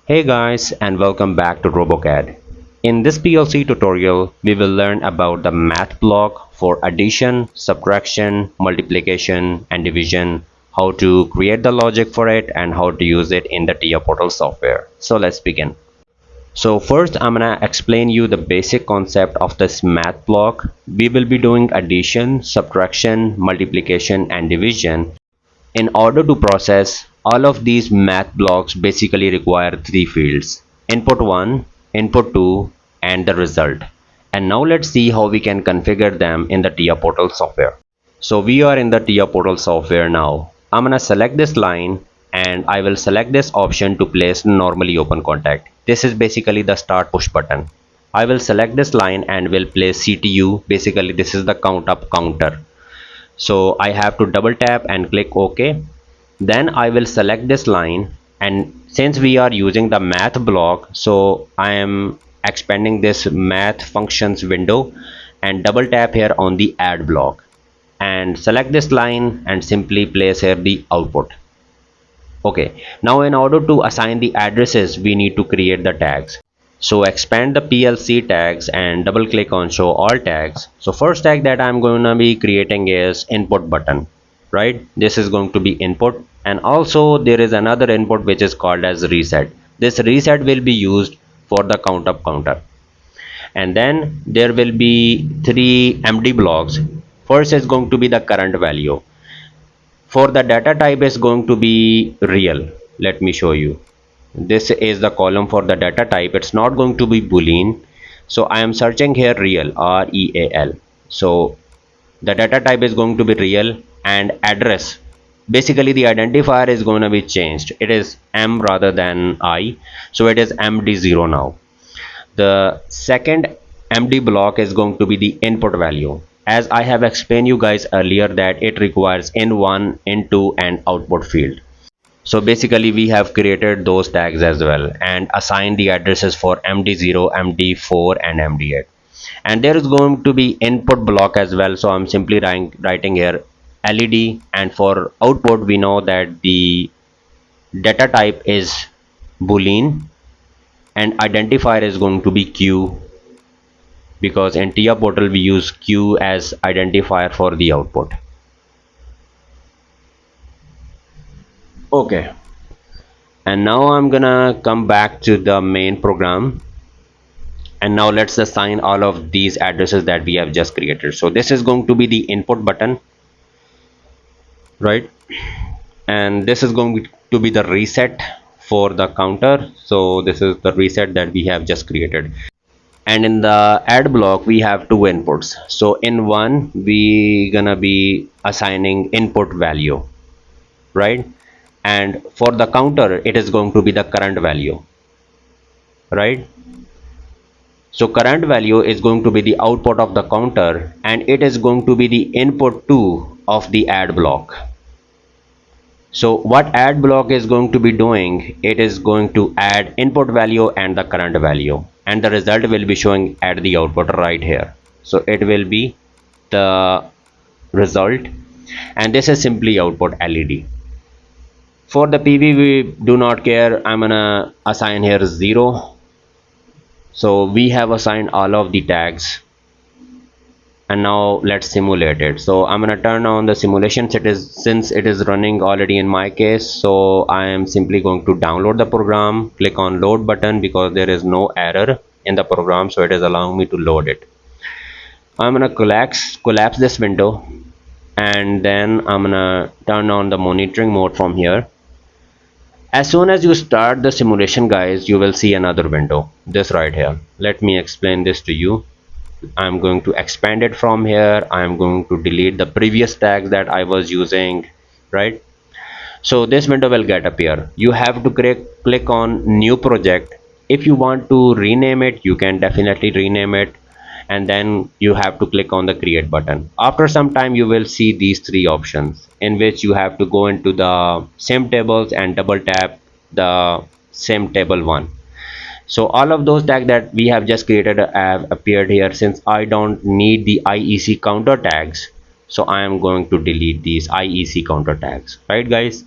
Hey guys, and welcome back to RoboCAD. In this PLC tutorial, we will learn about the math block for addition, subtraction, multiplication and division, how to create the logic for it and how to use it in the TIA portal software. So let's begin. So first I'm gonna explain you the basic concept of this math block. We will be doing addition, subtraction, multiplication and division. In order to process all of these math blocks basically require three fields: input 1, input 2 and the result. And now let's see how we can configure them in the TIA portal software. So we are in the TIA portal software now. I'm gonna select this line and I will select this option to place normally open contact. This is basically the start push button. I will select this line and will place CTU. Basically this is the count up counter. So I have to double tap and click OK. Then I will select this line, and since we are using the math block, so I am expanding this math functions window and double tap here on the add block and select this line and simply place here the output. Okay, now in order to assign the addresses we need to create the tags. So expand the PLC tags and double click on show all tags. So first tag that I'm going to be creating is input button, right? This is going to be input, and also there is another input which is called as reset. This reset will be used for the count up counter. And then there will be three empty blocks. First is going to be the current value. For the data type is going to be real. Let me show you. This is the column for the data type. It's not going to be boolean, so I am searching here real, real. So the data type is going to be real, and address, basically the identifier is going to be changed. It is M rather than I, so it is MD0 now. The second MD block is going to be the input value. As I have explained you guys earlier that it requires in1, in2 and output field. So basically we have created those tags as well and assigned the addresses for MD0, MD4 and MD8. And there is going to be input block as well, so I'm simply writing here LED, and for output we know that the data type is boolean and identifier is going to be Q, because in TIA portal we use Q as identifier for the output. Okay, and now I'm gonna come back to the main program, and now let's assign all of these addresses that we have just created. So this is going to be the input button, right? And this is going to be the reset for the counter. So this is the reset that we have just created. And in the add block we have two inputs. So in one we gonna be assigning input value, right? And for the counter it is going to be the current value, right? So current value is going to be the output of the counter, and it is going to be the input 2 of the add block. So what add block is going to be doing, it is going to add input value and the current value, and the result will be showing at the output right here. So it will be the result, and this is simply output LED. For the PV we do not care. I'm gonna assign here 0. So we have assigned all of the tags, and now let's simulate it. So I'm gonna turn on the simulation since it is running already in my case. So I am simply going to download the program, click on load button because there is no error in the program, so it is allowing me to load it. I'm gonna collapse this window, and then I'm gonna turn on the monitoring mode from here. As soon as you start the simulation guys, you will see another window, this right here. Let me explain this to you. I'm going to expand it from here. I'm going to delete the previous tags that I was using, right? So this window will get appear. You have to click on new project. If you want to rename it, you can definitely rename it, and then you have to click on the create button. After some time you will see these three options in which you have to go into the sim tables and double tap the sim table 1. So all of those tags that we have just created have appeared here. Since I don't need the IEC counter tags, so I am going to delete these IEC counter tags, right guys?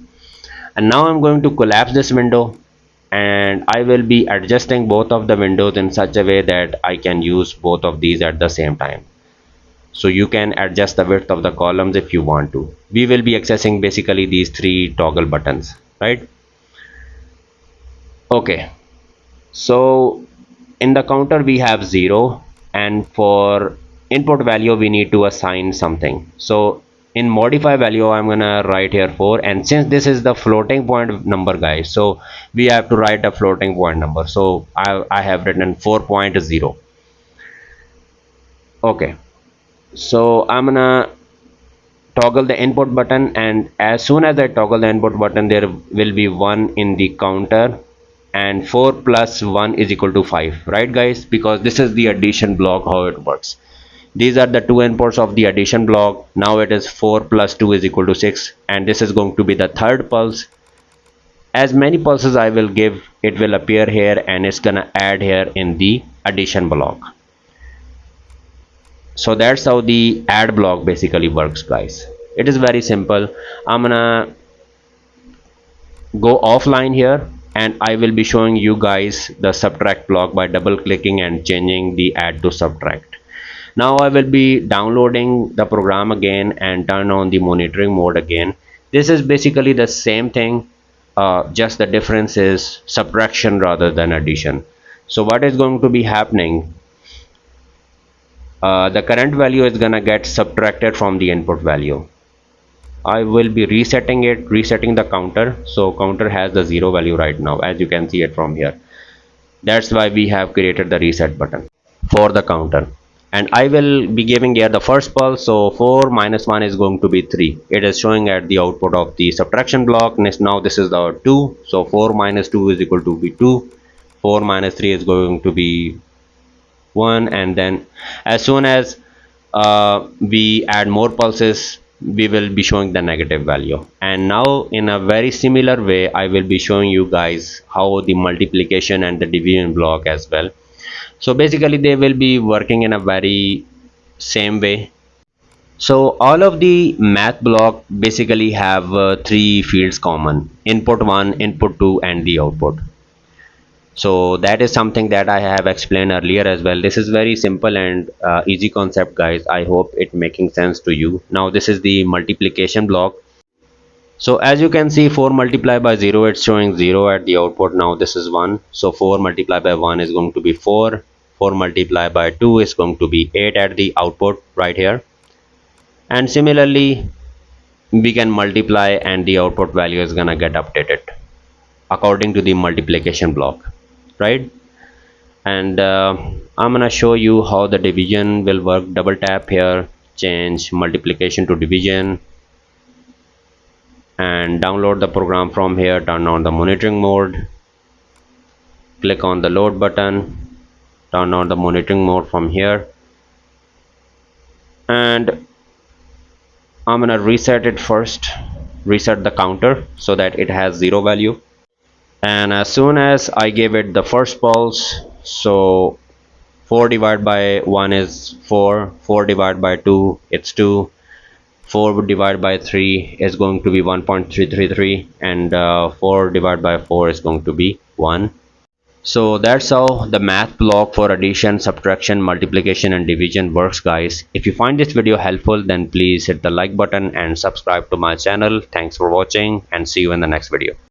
And now I'm going to collapse this window, and I will be adjusting both of the windows in such a way that I can use both of these at the same time. So you can adjust the width of the columns if you want to. We will be accessing basically these three toggle buttons, right? Okay, so in the counter we have 0, and for input value we need to assign something. So in modify value I'm gonna write here 4, and since this is the floating point number, guys, so we have to write a floating point number. So I have written 4.0. Okay, so I'm gonna toggle the input button, and as soon as I toggle the input button there will be 1 in the counter, and 4 plus 1 is equal to 5, right guys? Because this is the addition block, how it works. These are the two inputs of the addition block. Now it is 4 plus 2 is equal to 6, and this is going to be the third pulse. As many pulses I will give, it will appear here and it's gonna add here in the addition block. So that's how the add block basically works, guys. It is very simple. I'm gonna go offline here, and I will be showing you guys the subtract block by double clicking and changing the add to subtract. Now I will be downloading the program again and turn on the monitoring mode again. This is basically the same thing, just the difference is subtraction rather than addition. So what is going to be happening, the current value is gonna get subtracted from the input value. I will be resetting the counter. So counter has the 0 value right now, as you can see it from here. That's why we have created the reset button for the counter. And I will be giving here the first pulse. So 4 minus 1 is going to be 3. It is showing at the output of the subtraction block. Now this is the 2. So 4 minus 2 is equal to be 2. 4 minus 3 is going to be 1, and then as soon as we add more pulses we will be showing the negative value. And now in a very similar way I will be showing you guys how the multiplication and the division block as well. So basically they will be working in a very same way. So all of the math block basically have three fields common: input 1, input 2, and the output. So that is something that I have explained earlier as well. This is very simple and easy concept, guys. I hope it making sense to you. Now this is the multiplication block. So as you can see, 4 multiplied by 0, it's showing 0 at the output. Now this is 1. So 4 multiplied by 1 is going to be 4. 4 multiplied by 2 is going to be 8 at the output right here. And similarly we can multiply and the output value is gonna get updated according to the multiplication block, right? And I'm gonna show you how the division will work. Double tap here, change multiplication to division, and download the program from here. Turn on the monitoring mode, click on the load button, turn on the monitoring mode from here, and I'm gonna reset it first, reset the counter so that it has 0 value. And as soon as I give it the first pulse, so 4 divided by 1 is 4, 4 divided by 2 it's 2, 4 divided by 3 is going to be 1.333, and 4 divided by 4 is going to be 1. So that's how the math block for addition, subtraction, multiplication and division works, guys. If you find this video helpful, then please hit the like button and subscribe to my channel. Thanks for watching and see you in the next video.